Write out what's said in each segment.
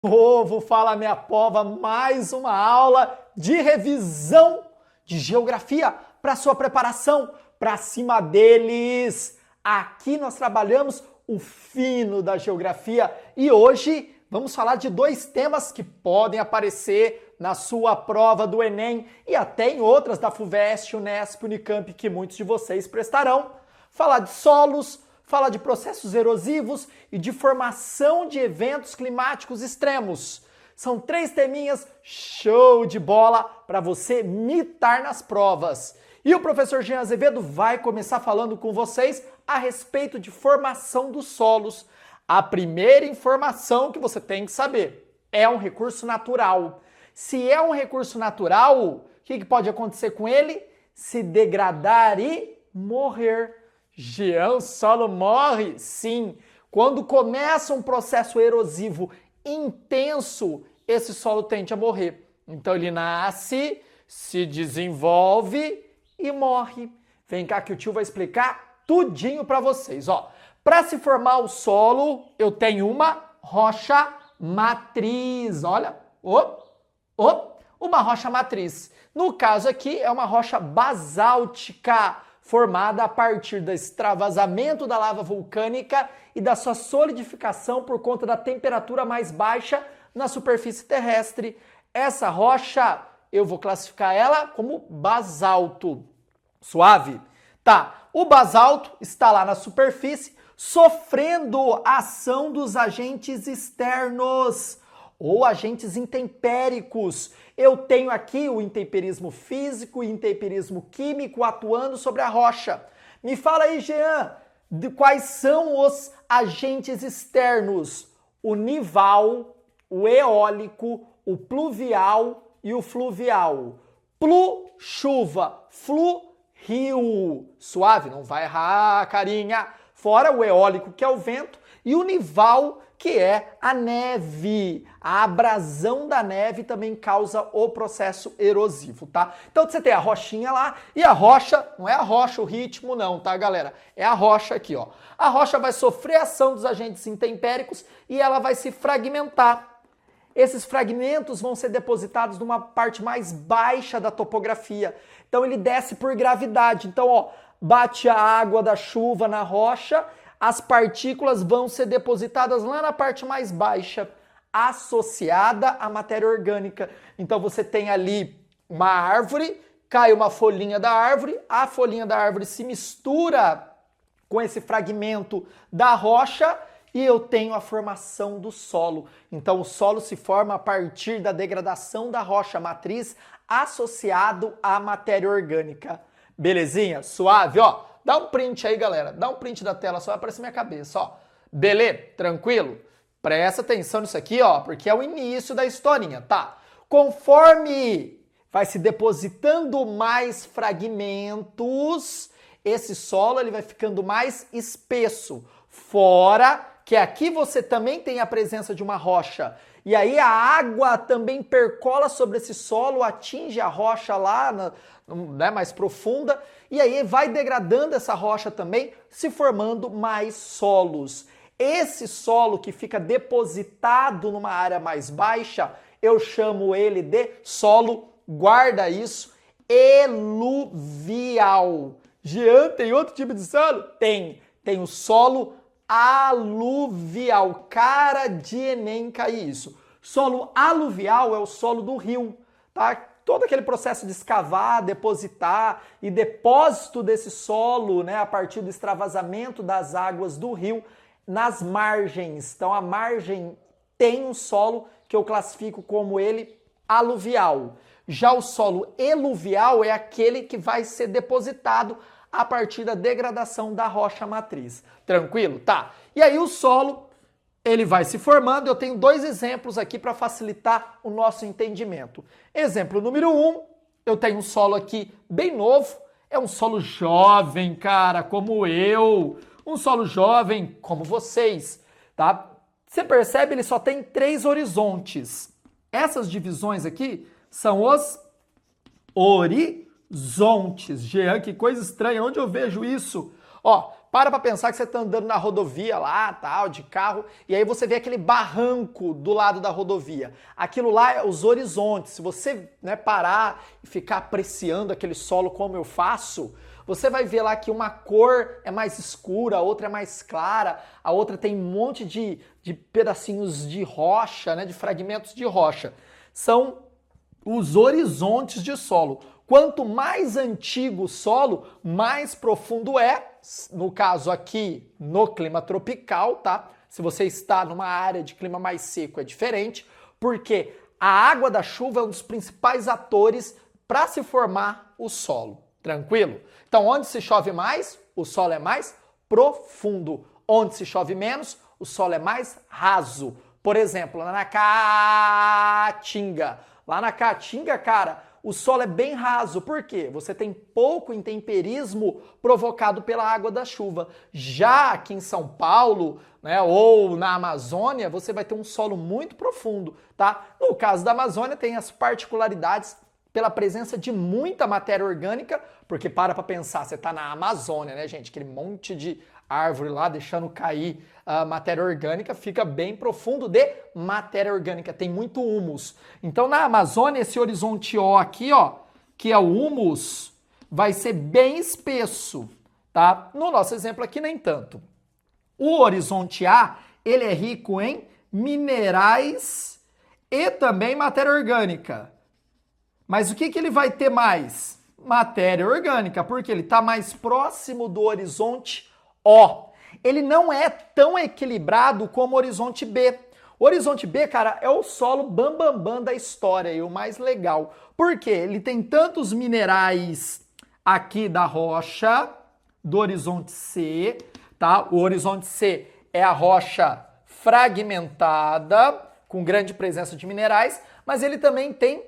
Povo, fala minha pova, mais uma aula de revisão de geografia para sua preparação, para cima deles. Aqui nós trabalhamos o fino da geografia e hoje vamos falar de dois temas que podem aparecer na sua prova do Enem e até em outras da FUVEST, Unesp, Unicamp que muitos de vocês prestarão. Falar de solos, fala de processos erosivos e de formação de eventos climáticos extremos. São três teminhas show de bola para você mitar nas provas. E o professor Jean Azevedo vai começar falando com vocês a respeito de formação dos solos. A primeira informação que você tem que saber é um recurso natural. Se é um recurso natural, o que pode acontecer com ele? Se degradar e morrer. Jean, o solo morre? Sim. Quando começa um processo erosivo intenso, esse solo tende a morrer. Então ele nasce, se desenvolve e morre. Vem cá que o tio vai explicar tudinho para vocês. Para se formar o solo, eu tenho uma rocha matriz. Olha, uma rocha matriz. No caso aqui é uma rocha basáltica, formada a partir do extravasamento da lava vulcânica e da sua solidificação por conta da temperatura mais baixa na superfície terrestre. Essa rocha, eu vou classificar ela como basalto. Suave? Tá, o basalto está lá na superfície, sofrendo a ação dos agentes externos ou agentes intempéricos. Eu tenho aqui o intemperismo físico e intemperismo químico atuando sobre a rocha. Me fala aí, Jean, de quais são os agentes externos? O nival, o eólico, o pluvial e o fluvial. Plu, chuva, flu, rio. Suave, não vai errar, carinha. Fora o eólico, que é o vento, e o nival, que é a neve. A abrasão da neve também causa o processo erosivo, tá? Então você tem a rochinha lá, e a rocha, não é a rocha o ritmo não, tá, galera? É a rocha aqui, ó. A rocha vai sofrer a ação dos agentes intempéricos e ela vai se fragmentar. Esses fragmentos vão ser depositados numa parte mais baixa da topografia. Então ele desce por gravidade. Então, bate a água da chuva na rocha, as partículas vão ser depositadas lá na parte mais baixa, associada à matéria orgânica. Então você tem ali uma árvore, cai uma folhinha da árvore, a folhinha da árvore se mistura com esse fragmento da rocha e eu tenho a formação do solo. Então o solo se forma a partir da degradação da rocha matriz associado à matéria orgânica. Belezinha? Suave? Dá um print aí, galera. Dá um print da tela, só vai aparecer minha cabeça, Beleza? Tranquilo? Presta atenção nisso aqui, porque é o início da historinha, tá? Conforme vai se depositando mais fragmentos, esse solo ele vai ficando mais espesso. Fora que aqui você também tem a presença de uma rocha. E aí a água também percola sobre esse solo, atinge a rocha lá, mais profunda, e aí vai degradando essa rocha também, se formando mais solos. Esse solo que fica depositado numa área mais baixa, eu chamo ele de solo, guarda isso, eluvial. Jean, tem outro tipo de solo? Tem o solo aluvial. Cara de Enem cair isso. Solo aluvial é o solo do rio, tá? Todo aquele processo de escavar, depositar e depósito desse solo, a partir do extravasamento das águas do rio nas margens. Então a margem tem um solo que eu classifico como ele aluvial. Já o solo eluvial é aquele que vai ser depositado a partir da degradação da rocha matriz. Tranquilo? Tá. E aí o solo, ele vai se formando. Eu tenho dois exemplos aqui para facilitar o nosso entendimento. Exemplo número 1, eu tenho um solo aqui bem novo. É um solo jovem, cara, como eu. Um solo jovem como vocês, tá? Você percebe, ele só tem 3 horizontes. Essas divisões aqui são os horizontes. Jean, que coisa estranha, onde eu vejo isso? para pensar que você está andando na rodovia lá, tal, de carro, e aí você vê aquele barranco do lado da rodovia. Aquilo lá é os horizontes. Se você, né, parar e ficar apreciando aquele solo como eu faço, você vai ver lá que uma cor é mais escura, a outra é mais clara, a outra tem um monte de pedacinhos de rocha, né, de fragmentos de rocha. São os horizontes de solo. Quanto mais antigo o solo, mais profundo é. No caso aqui, no clima tropical, tá? Se você está numa área de clima mais seco, é diferente, porque a água da chuva é um dos principais atores para se formar o solo. Tranquilo? Então, onde se chove mais, o solo é mais profundo. Onde se chove menos, o solo é mais raso. Por exemplo, lá na Caatinga. Lá na Caatinga, cara, o solo é bem raso. Por quê? Você tem pouco intemperismo provocado pela água da chuva. Já aqui em São Paulo, né, ou na Amazônia, você vai ter um solo muito profundo, tá? No caso da Amazônia, tem as particularidades pela presença de muita matéria orgânica, porque para pensar, você está na Amazônia, né, gente? Aquele monte de árvore lá deixando cair a matéria orgânica, fica bem profundo de matéria orgânica, tem muito humus. Então na Amazônia, esse horizonte O aqui, ó, que é o humus, vai ser bem espesso, tá? No nosso exemplo aqui, nem tanto. O horizonte A, ele é rico em minerais e também matéria orgânica. Mas o que ele vai ter mais? Matéria orgânica, porque ele está mais próximo do horizonte O. Ele não é tão equilibrado como o horizonte B. O horizonte B, cara, é o solo bambambam da história e o mais legal. Por quê? Ele tem tantos minerais aqui da rocha, do horizonte C, tá? O horizonte C é a rocha fragmentada, com grande presença de minerais, mas ele também tem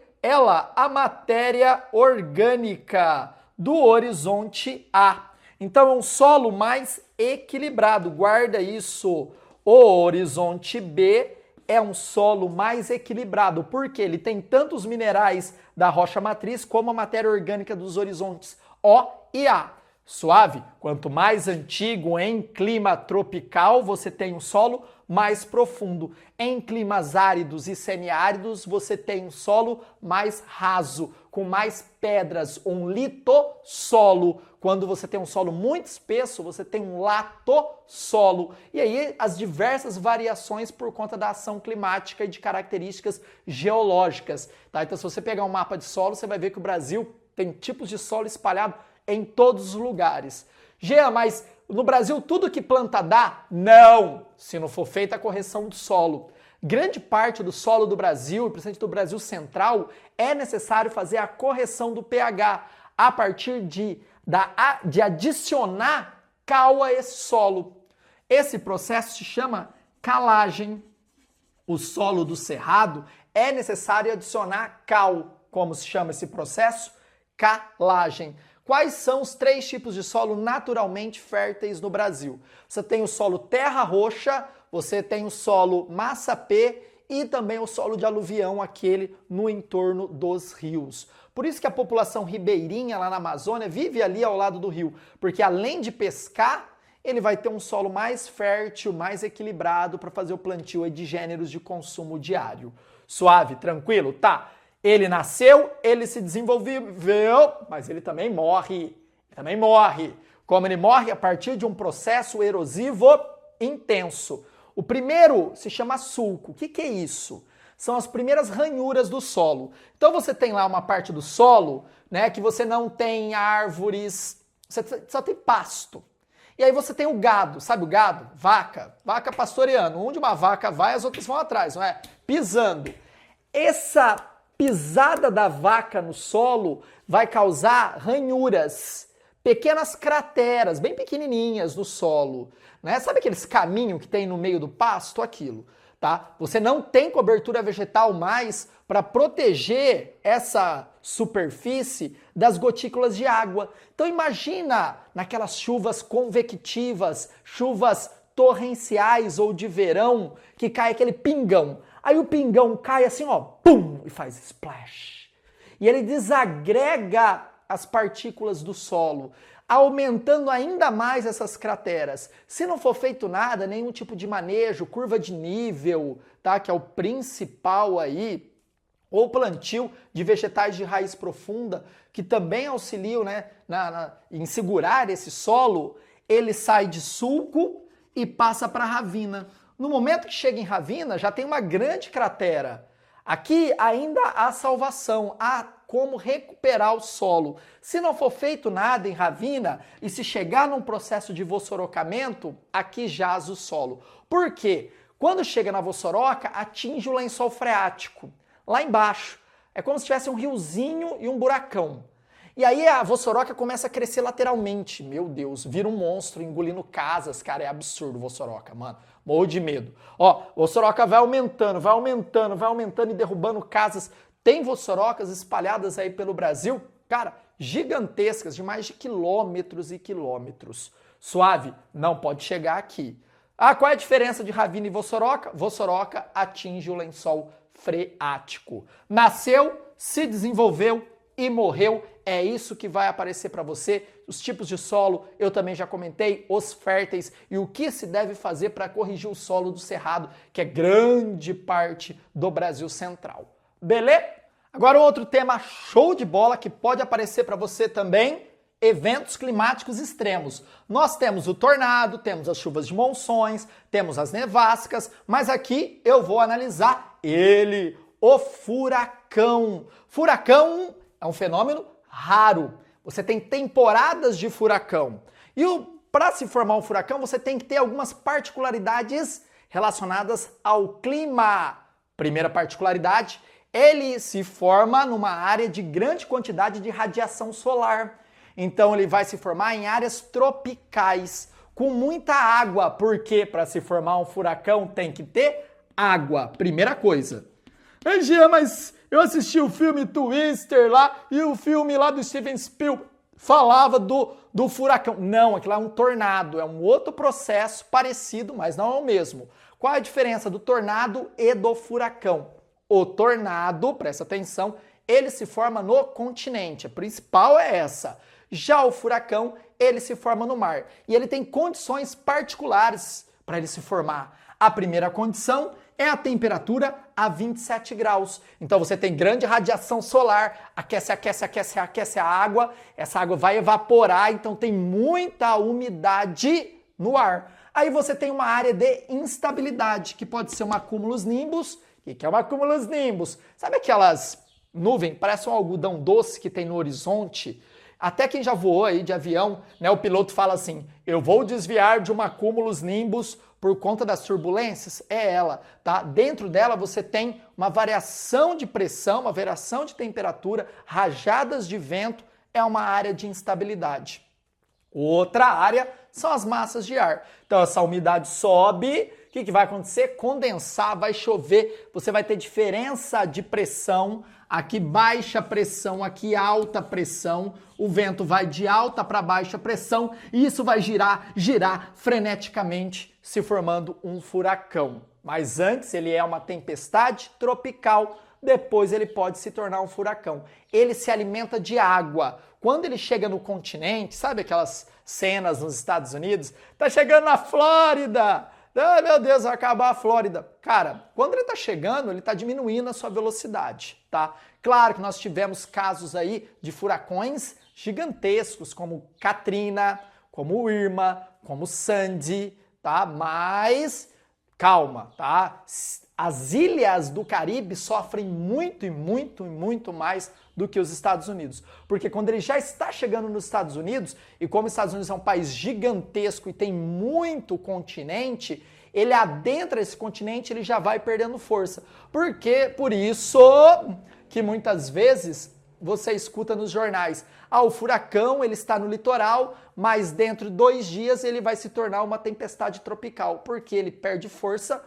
a matéria orgânica do horizonte A. Então é um solo mais equilibrado, guarda isso. O horizonte B é um solo mais equilibrado, porque ele tem tanto os minerais da rocha matriz como a matéria orgânica dos horizontes O e A. Suave? Quanto mais antigo em clima tropical, você tem um solo mais profundo. Em climas áridos e semiáridos, você tem um solo mais raso, com mais pedras, um litossolo. Quando você tem um solo muito espesso, você tem um latossolo. E aí as diversas variações por conta da ação climática e de características geológicas. Tá? Então, se você pegar um mapa de solo, você vai ver que o Brasil tem tipos de solo espalhado em todos os lugares. Jean, mas no Brasil tudo que planta dá? Não, se não for feita a correção do solo. Grande parte do solo do Brasil, e principalmente do Brasil central, é necessário fazer a correção do pH a partir de adicionar cal a esse solo. Esse processo se chama calagem. O solo do cerrado é necessário adicionar cal. Como se chama esse processo? Calagem. Quais são os 3 tipos de solo naturalmente férteis no Brasil? Você tem o solo terra roxa, você tem o solo massapê e também o solo de aluvião, aquele no entorno dos rios. Por isso que a população ribeirinha lá na Amazônia vive ali ao lado do rio, porque além de pescar, ele vai ter um solo mais fértil, mais equilibrado para fazer o plantio de gêneros de consumo diário. Suave, tranquilo? Tá. Ele nasceu, ele se desenvolveu, mas ele também morre. Como ele morre? A partir de um processo erosivo intenso. O primeiro se chama sulco. O que é isso? São as primeiras ranhuras do solo. Então você tem lá uma parte do solo, né, que você não tem árvores, você só tem pasto. E aí você tem o gado, sabe o gado? Vaca pastoreando. Onde uma vaca vai, as outras vão atrás, não é? Pisando. Essa pisada da vaca no solo vai causar ranhuras, pequenas crateras, bem pequenininhas no solo, né? Sabe aqueles caminhos que tem no meio do pasto? Aquilo, tá? Você não tem cobertura vegetal mais para proteger essa superfície das gotículas de água. Então imagina naquelas chuvas convectivas, chuvas torrenciais ou de verão, que cai aquele pingão. Aí o pingão cai assim, ó, pum, e faz splash. E ele desagrega as partículas do solo. aumentando ainda mais essas crateras. Se não for feito nada, nenhum tipo de manejo, curva de nível, tá? Que é o principal aí, ou plantio de vegetais de raiz profunda, que também auxiliam, né, em segurar esse solo, ele sai de sulco e passa para ravina. No momento que chega em ravina, já tem uma grande cratera. Aqui ainda há salvação, há como recuperar o solo. Se não for feito nada em ravina e se chegar num processo de vossorocamento, aqui jaz o solo. Por quê? Quando chega na vossoroca, atinge o lençol freático, lá embaixo. É como se tivesse um riozinho e um buracão. E aí a vossoroca começa a crescer lateralmente. Meu Deus, vira um monstro engolindo casas, cara, é absurdo vossoroca, mano. Morro de medo. Ó, vossoroca vai aumentando, vai aumentando, vai aumentando e derrubando casas. Tem vossorocas espalhadas aí pelo Brasil, cara, gigantescas, de mais de quilômetros e quilômetros. Suave, não pode chegar aqui. Ah, qual é a diferença de ravina e vossoroca? Vossoroca atinge o lençol freático. Nasceu, se desenvolveu e morreu. É isso que vai aparecer para você. Os tipos de solo, eu também já comentei, os férteis e o que se deve fazer para corrigir o solo do cerrado, que é grande parte do Brasil central. Beleza? Agora outro tema show de bola que pode aparecer para você também, eventos climáticos extremos. Nós temos o tornado, temos as chuvas de monções, temos as nevascas, mas aqui eu vou analisar ele, o furacão. Furacão é um fenômeno raro. Você tem temporadas de furacão. E para se formar um furacão, você tem que ter algumas particularidades relacionadas ao clima. Primeira particularidade, ele se forma numa área de grande quantidade de radiação solar. Então ele vai se formar em áreas tropicais, com muita água, porque para se formar um furacão tem que ter água. Primeira coisa. Ei, Gia, mas eu assisti o filme Twister lá e o filme lá do Steven Spielberg falava do furacão. Não, aquilo é um tornado, é um outro processo parecido, mas não é o mesmo. Qual é a diferença do tornado e do furacão? O tornado, presta atenção, ele se forma no continente, a principal é essa. Já o furacão, ele se forma no mar. E ele tem condições particulares para ele se formar. A primeira condição é a temperatura a 27 graus. Então você tem grande radiação solar, aquece a água, essa água vai evaporar, então tem muita umidade no ar. Aí você tem uma área de instabilidade, que pode ser uma cumulus nimbus. O que é uma cumulus nimbus? Sabe aquelas nuvens, parece um algodão doce que tem no horizonte? Até quem já voou aí de avião, né, o piloto fala assim, eu vou desviar de uma cumulus nimbus por conta das turbulências. É ela, tá? Dentro dela você tem uma variação de pressão, uma variação de temperatura, rajadas de vento, é uma área de instabilidade. Outra área são as massas de ar. Então essa umidade sobe, o que vai acontecer? Condensar, vai chover, você vai ter diferença de pressão, aqui baixa pressão, aqui alta pressão, o vento vai de alta para baixa pressão e isso vai girar freneticamente, se formando um furacão. Mas antes ele é uma tempestade tropical, depois ele pode se tornar um furacão. Ele se alimenta de água. Quando ele chega no continente, sabe aquelas cenas nos Estados Unidos? Tá chegando na Flórida! Ah, meu Deus, vai acabar a Flórida. Cara, quando ele tá chegando, ele tá diminuindo a sua velocidade, tá? Claro que nós tivemos casos aí de furacões gigantescos, como Katrina, como Irma, como Sandy, tá? Mas calma, tá? As ilhas do Caribe sofrem muito e muito e muito mais do que os Estados Unidos. Porque quando ele já está chegando nos Estados Unidos, e como os Estados Unidos é um país gigantesco e tem muito continente, ele adentra esse continente, ele já vai perdendo força. Por isso que muitas vezes você escuta nos jornais, o furacão ele está no litoral, mas dentro de 2 dias ele vai se tornar uma tempestade tropical, porque ele perde força,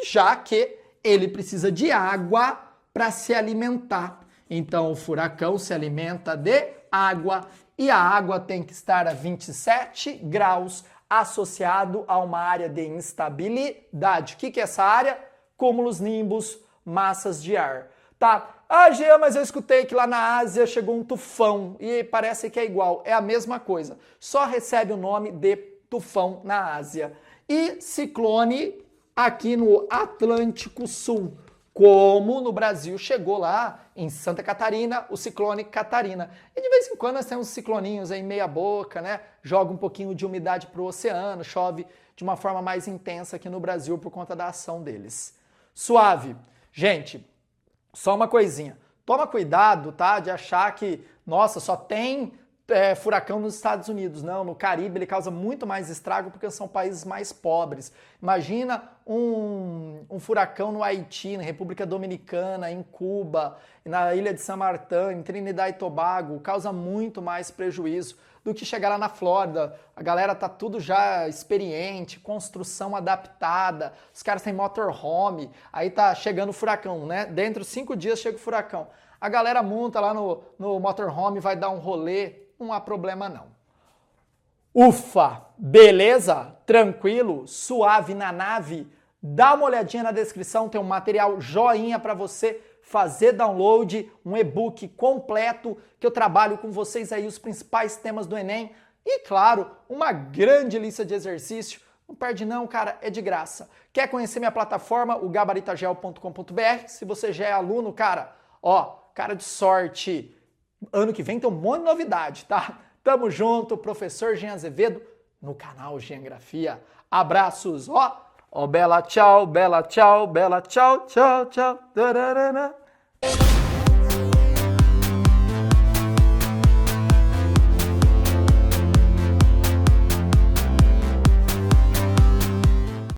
já que ele precisa de água para se alimentar. Então o furacão se alimenta de água e a água tem que estar a 27 graus associado a uma área de instabilidade. O que é essa área? Cúmulos nimbus, massas de ar. Tá. Ah, Jean, mas eu escutei que lá na Ásia chegou um tufão e parece que é igual. É a mesma coisa. Só recebe o nome de tufão na Ásia. E ciclone aqui no Atlântico Sul. Como no Brasil chegou lá em Santa Catarina, o ciclone Catarina. E de vez em quando nós temos cicloninhos aí meia boca, né? Joga um pouquinho de umidade para o oceano, chove de uma forma mais intensa aqui no Brasil por conta da ação deles. Suave. Gente, só uma coisinha. Toma cuidado, tá? De achar que, nossa, só tem furacão nos Estados Unidos. Não, no Caribe ele causa muito mais estrago porque são países mais pobres. Imagina um furacão no Haiti, na República Dominicana, em Cuba, na Ilha de San Martín, em Trinidad e Tobago. Causa muito mais prejuízo do que chegar lá na Flórida. A galera tá tudo já experiente, construção adaptada, os caras têm motorhome, aí tá chegando o furacão, né? Dentro de 5 dias chega o furacão. A galera monta lá no motorhome, vai dar um rolê, não há problema não. Ufa, beleza? Tranquilo? Suave na nave? Dá uma olhadinha na descrição, tem um material joinha para você fazer download, um e-book completo que eu trabalho com vocês aí os principais temas do Enem e, claro, uma grande lista de exercício. Não perde não, cara, é de graça. Quer conhecer minha plataforma, o gabaritagel.com.br? Se você já é aluno, cara, ó, cara de sorte. Ano que vem tem um monte de novidade, tá? Tamo junto, professor Jean Azevedo, no canal Geografia. Abraços, ó. Ó, bela tchau, tchau, tchau. Tararana.